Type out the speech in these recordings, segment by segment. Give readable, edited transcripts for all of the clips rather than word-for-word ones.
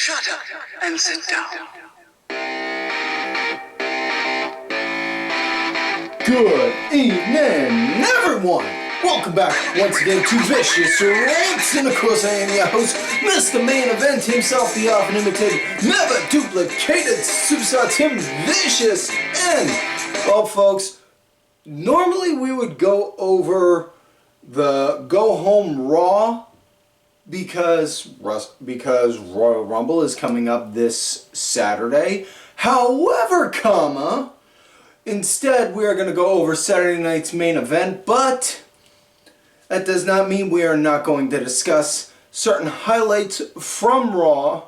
Shut up and sit down. Good evening, everyone! Welcome back once again to Vicious Rants, and of course I am your host, Mr. Main Event himself, the often imitated, never duplicated superstar Tim Vicious. And, well folks, normally we would go over the Go Home Raw because Royal Rumble is coming up this Saturday. However, instead we are going to go over Saturday night's main event, but that does not mean we are not going to discuss certain highlights from Raw.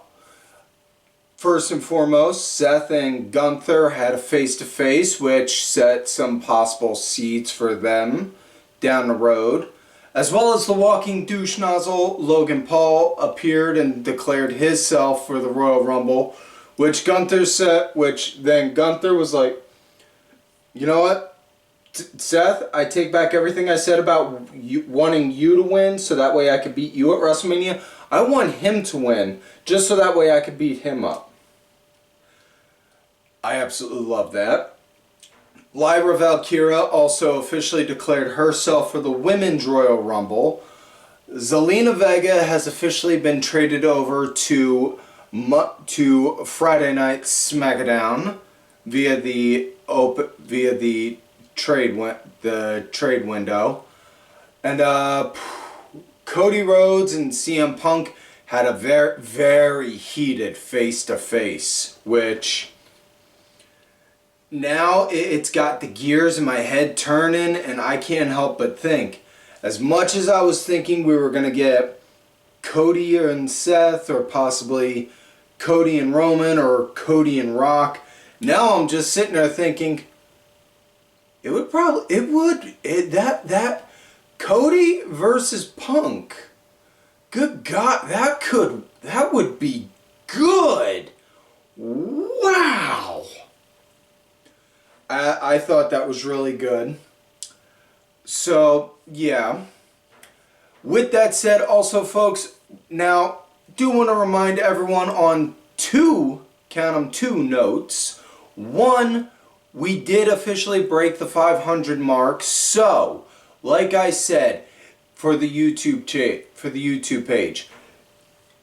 First and foremost, Seth and Gunther had a face-to-face, which set some possible seeds for them down the road. As well as the walking douche nozzle, Logan Paul appeared and declared himself for the Royal Rumble, which then Gunther was like, you know what? Seth, I take back everything I said about wanting you to win so that way I could beat you at WrestleMania. I want him to win just so that way I could beat him up. I absolutely love that. Lyra Valkyria also officially declared herself for the Women's Royal Rumble. Zelina Vega has officially been traded over to Friday Night SmackDown via the trade window, and Cody Rhodes and CM Punk had a very heated face-to-face, which now it's got the gears in my head turning, and I can't help but think, as much as I was thinking we were going to get Cody and Seth, or possibly Cody and Roman, or Cody and Rock, now I'm just sitting there thinking, that Cody versus Punk, good God, that would be good. Wow. I thought that was really good. So, yeah. With that said, also folks, now, do want to remind everyone on two notes. One, we did officially break the 500 mark, so, like I said, for the YouTube page,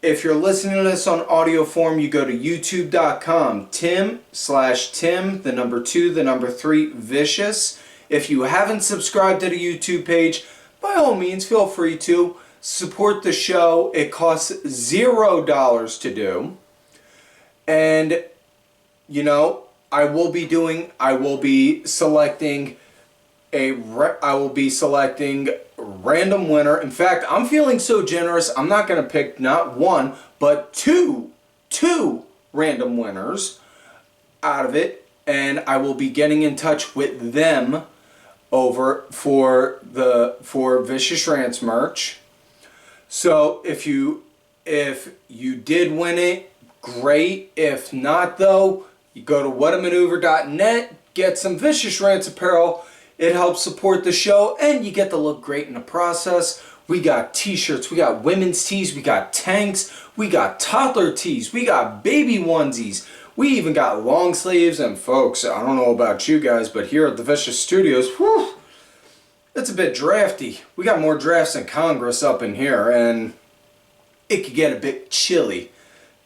if you're listening to this on audio form, you go to youtube.com, Tim/Tim, the number 2, the number 3, Vicious. If you haven't subscribed to the YouTube page, by all means, feel free to support the show. It costs $0 to do. And, you know, I will be selecting random winner. In fact, I'm feeling so generous, I'm not going to pick not one, but two random winners out of it, and I will be getting in touch with them over for Vicious Rants merch. So if you did win it, great. If not though, you go to whatamaneuver.net, get some Vicious Rants apparel. It helps support the show, and you get to look great in the process. We got t-shirts, we got women's tees, we got tanks, we got toddler tees, we got baby onesies, we even got long sleeves, and folks, I don't know about you guys, but here at the Vicious Studios, whew, it's a bit drafty. We got more drafts than Congress up in here, and it could get a bit chilly.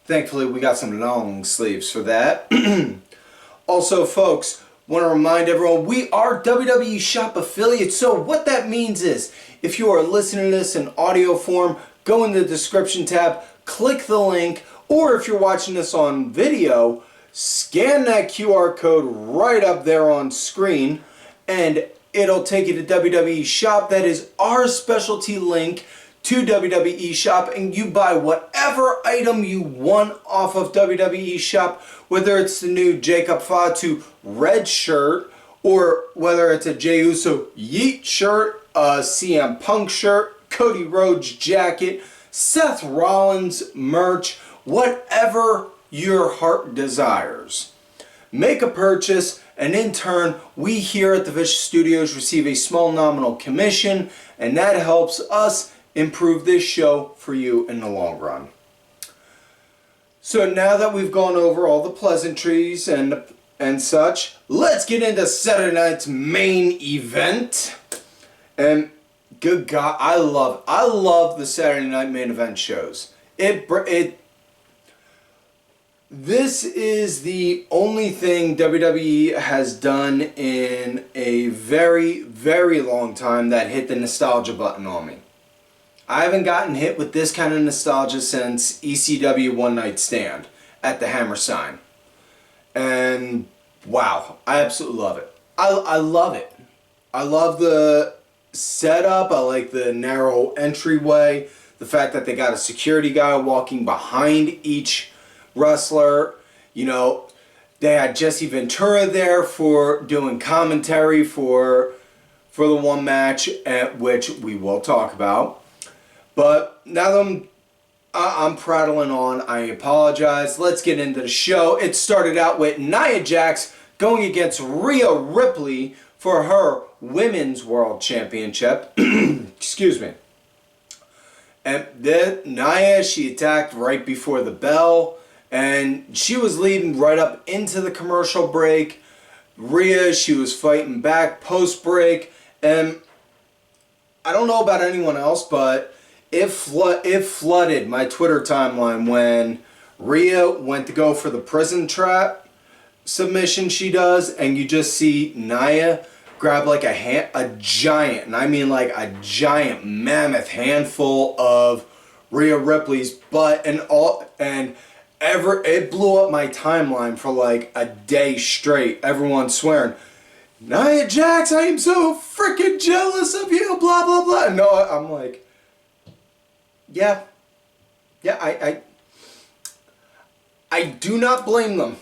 Thankfully, we got some long sleeves for that. Also, folks, want to remind everyone, we are WWE Shop affiliates, so what that means is, if you are listening to this in audio form, go in the description tab, click the link, or if you're watching this on video, scan that QR code right up there on screen, and it'll take you to WWE Shop. That is our specialty link to WWE Shop, and you buy whatever item you want off of WWE Shop, whether it's the new Jacob Fatu red shirt, or whether it's a Jey Uso Yeet shirt, a CM Punk shirt, Cody Rhodes jacket, Seth Rollins merch, whatever your heart desires. Make a purchase, and in turn, we here at the Vicious Studios receive a small nominal commission, and that helps us improve this show for you in the long run. So now that we've gone over all the pleasantries and such, let's get into Saturday night's main event. And good God, I love the Saturday night main event shows. This is the only thing WWE has done in a very, very long time that hit the nostalgia button on me. I haven't gotten hit with this kind of nostalgia since ECW One Night Stand at the Hammerstein. And wow, I absolutely love it. I love it. I love the setup. I like the narrow entryway. The fact that they got a security guy walking behind each wrestler. You know, they had Jesse Ventura there for doing commentary for the one match, which we will talk about. But now that I'm prattling on, I apologize. Let's get into the show. It started out with Nia Jax going against Rhea Ripley for her Women's World Championship. Excuse me. And then Nia, she attacked right before the bell. And she was leading right up into the commercial break. Rhea, she was fighting back post-break. And I don't know about anyone else, but it flooded my Twitter timeline when Rhea went to go for the prison trap submission she does. And you just see Nia grab like a giant, and I mean like a giant mammoth handful of Rhea Ripley's butt it blew up my timeline for like a day straight. Everyone swearing, Nia Jax, I am so freaking jealous of you, blah, blah, blah. No, I'm like, yeah, I do not blame them.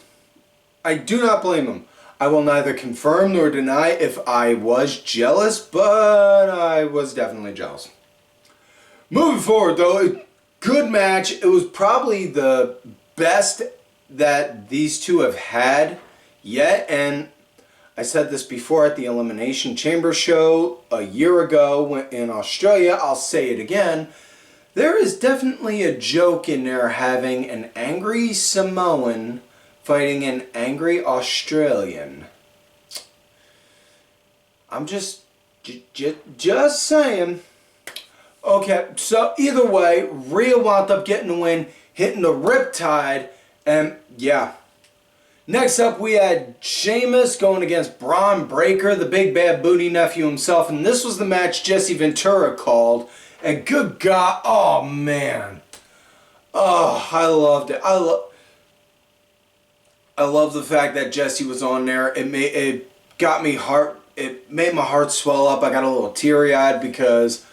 I do not blame them. I will neither confirm nor deny if I was jealous, but I was definitely jealous. Moving forward though, good match. It was probably the best that these two have had yet, and I said this before at the Elimination Chamber show a year ago in Australia. I'll say it again. There is definitely a joke in there having an angry Samoan fighting an angry Australian. I'm just saying. Okay, so either way, Rhea wound up getting the win, hitting the Riptide, and yeah. Next up, we had Sheamus going against Braun Breaker, the big bad booty nephew himself, and this was the match Jesse Ventura called. And good God, oh man, oh, I loved it. I love the fact that Jesse was on there. It made my heart swell up. I got a little teary-eyed because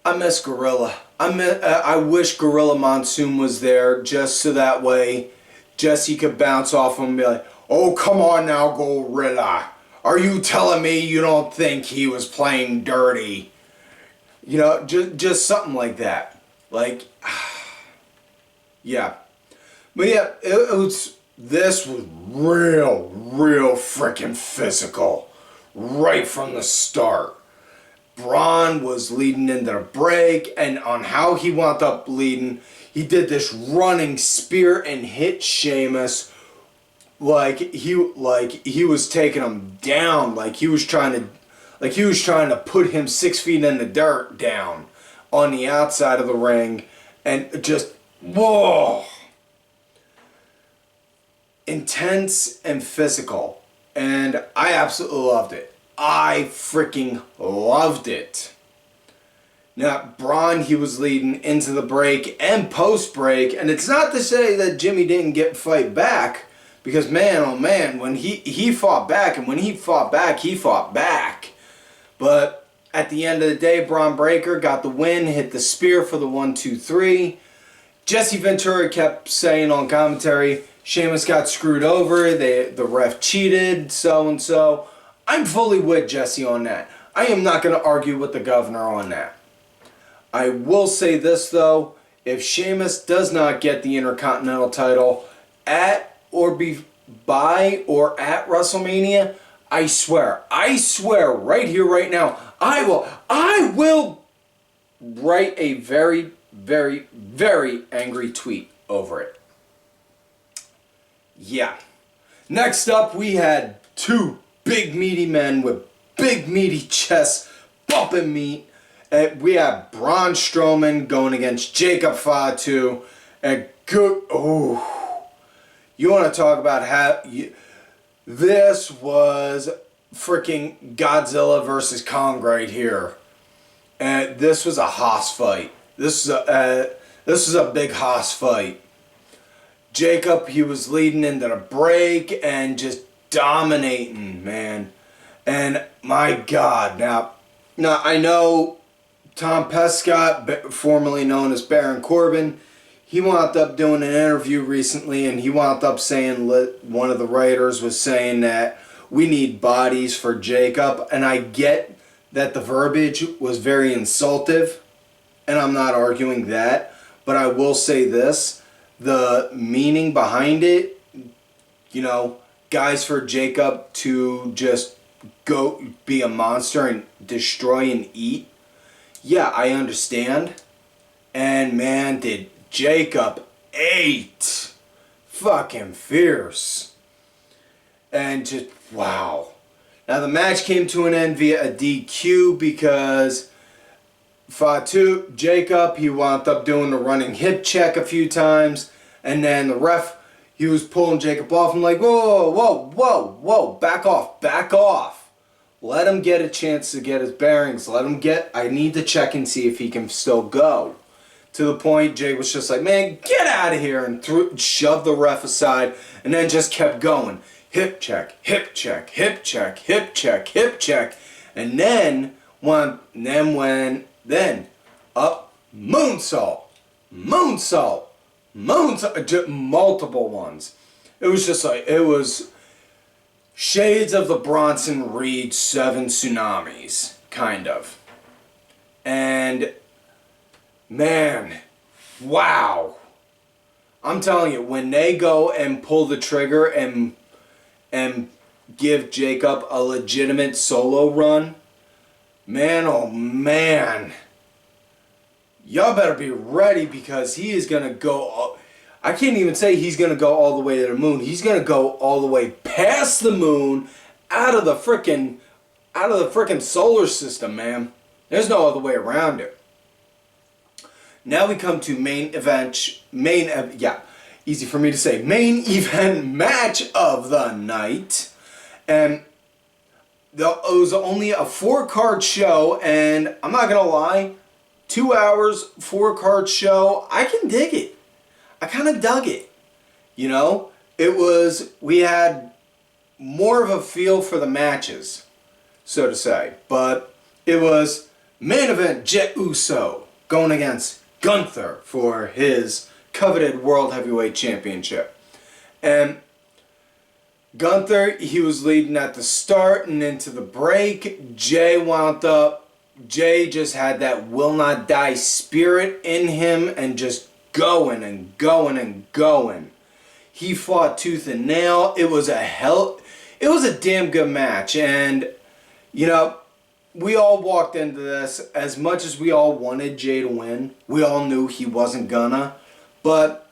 I miss Gorilla. I wish Gorilla Monsoon was there just so that way Jesse could bounce off him and be like, oh, come on now, Gorilla. Are you telling me you don't think he was playing dirty? You know, just something like that. Like, yeah. But yeah, this was real freaking physical right from the start. Braun was leading into the break, and on how he wound up leading, he did this running spear and hit Sheamus like he was taking him down, like he was trying to put him 6 feet in the dirt down on the outside of the ring, and just whoa, intense and physical, and I absolutely loved it. I freaking loved it. Now, Braun, he was leading into the break and post-break, and it's not to say that Jimmy didn't fight back, because man, oh man, when he fought back, and when he fought back, he fought back. But at the end of the day, Braun Breaker got the win, hit the spear for the 1-2-3. Jesse Ventura kept saying on commentary, Sheamus got screwed over, the ref cheated, so-and-so. I'm fully with Jesse on that. I am not going to argue with the governor on that. I will say this though, if Sheamus does not get the Intercontinental title at WrestleMania, I swear right here, right now, I will write a very, very, very angry tweet over it. Yeah. Next up, we had two big meaty men with big meaty chests, bumping meat. We have Braun Strowman going against Jacob Fatu. And good. Oh, you want to talk about how this was freaking Godzilla versus Kong right here. And this was a hoss fight. This is a big hoss fight. Jacob, he was leading into the break and just dominating, man. And my God, now I know Tom Pescott, formerly known as Baron Corbin, he wound up doing an interview recently, and he wound up saying, one of the writers was saying that we need bodies for Jacob, and I get that the verbiage was very insultive, and I'm not arguing that, but I will say this, the meaning behind it, you know, guys for Jacob to just go be a monster and destroy and eat, yeah, I understand. And man, did Jacob ate fucking fierce. And just, wow. Now the match came to an end via a DQ because Fatu, Jacob, he wound up doing the running hip check a few times. And then the ref, he was pulling Jacob off. I'm like, whoa, whoa, whoa, whoa, back off, back off. Let him get a chance to get his bearings. I need to check and see if he can still go. To the point, Jay was just like, man, get out of here. And shoved the ref aside and then just kept going. Hip check, hip check, hip check, hip check, hip check. And then, up, moonsault, multiple ones. It was just like, it was shades of the Bronson Reed 7 tsunamis, kind of. And, man, wow. I'm telling you, when they go and pull the trigger and give Jacob a legitimate solo run, man, oh man, y'all better be ready because he is going to go, I can't even say he's going to go all the way to the moon. He's going to go all the way past the moon, out of the frickin' solar system, man. There's no other way around it. Now we come to main event match of the night. And it was only a 4-card show, and I'm not going to lie, 2 hours, 4-card show, I can dig it. I kind of dug it. You know, we had more of a feel for the matches, so to say. But it was main event Jey Uso going against Gunther for his coveted World Heavyweight Championship. And Gunther, he was leading at the start and into the break. Jey just had that will not die spirit in him and just going and going and going. He fought tooth and nail. It was a damn good match. And, you know, we all walked into this, as much as we all wanted Jey to win, we all knew he wasn't gonna. But,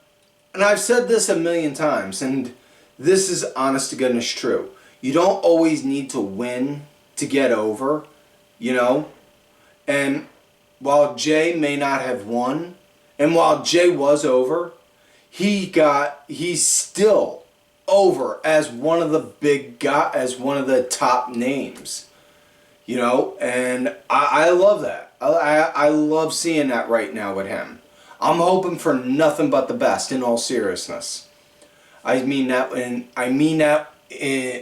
and I've said this a million times, and this is honest to goodness true. You don't always need to win to get over, you know? And while Jey may not have won, and while Jey was over, he's still over as one of the big guys, as one of the top names. You know, and I love that. I love seeing that right now with him. I'm hoping for nothing but the best, in all seriousness. I mean that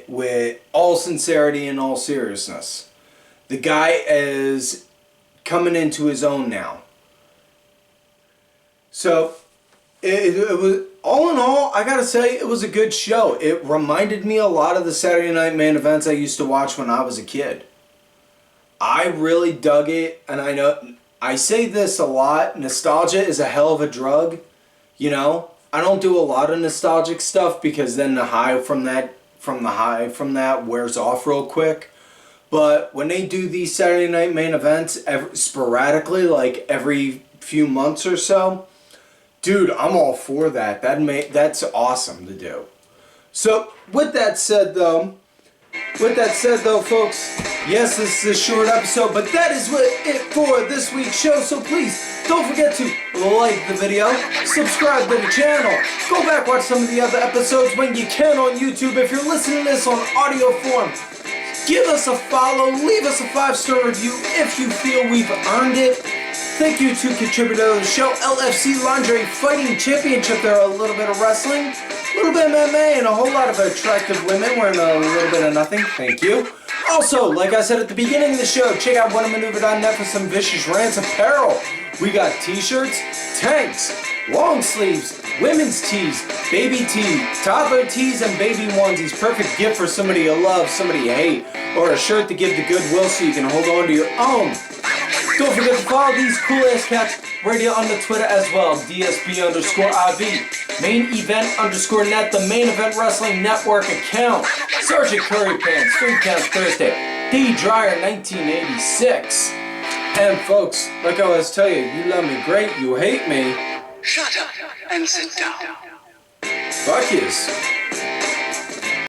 with all sincerity and all seriousness. The guy is coming into his own now. So, it was, all in all, I gotta say, it was a good show. It reminded me a lot of the Saturday Night main events I used to watch when I was a kid. I really dug it, and I know, I say this a lot, nostalgia is a hell of a drug, you know? I don't do a lot of nostalgic stuff because then the high from that wears off real quick. But when they do these Saturday Night main events sporadically, like every few months or so, Dude, I'm all for that. That's awesome to do. So, with that said though, folks, yes, this is a short episode, but that is it for this week's show. So please, don't forget to like the video, subscribe to the channel, go back, watch some of the other episodes when you can on YouTube. If you're listening to this on audio form, give us a follow, leave us a 5-star review if you feel we've earned it. Thank you to contributor of the show, LFC Lingerie Fighting Championship. There are a little bit of wrestling, a little bit of MMA, and a whole lot of attractive women wearing a little bit of nothing. Thank you. Also, like I said at the beginning of the show, check out whatamaneuver.net for some Vicious Rants apparel. We got t-shirts, tanks, long sleeves, women's tees, baby tee, toddler tees, and baby onesies. Perfect gift for somebody you love, somebody you hate, or a shirt to give to Goodwill so you can hold on to your own. Don't forget to follow these cool-ass cats right here on the Twitter as well, DSB_IV, Main Event _net, the Main Event Wrestling Network account, Sergeant Curry Pants, 3 Counts Thursday, D Dryer 1986. And folks, like I always tell you, you love me great, you hate me. Shut up and sit down. Fuck yous.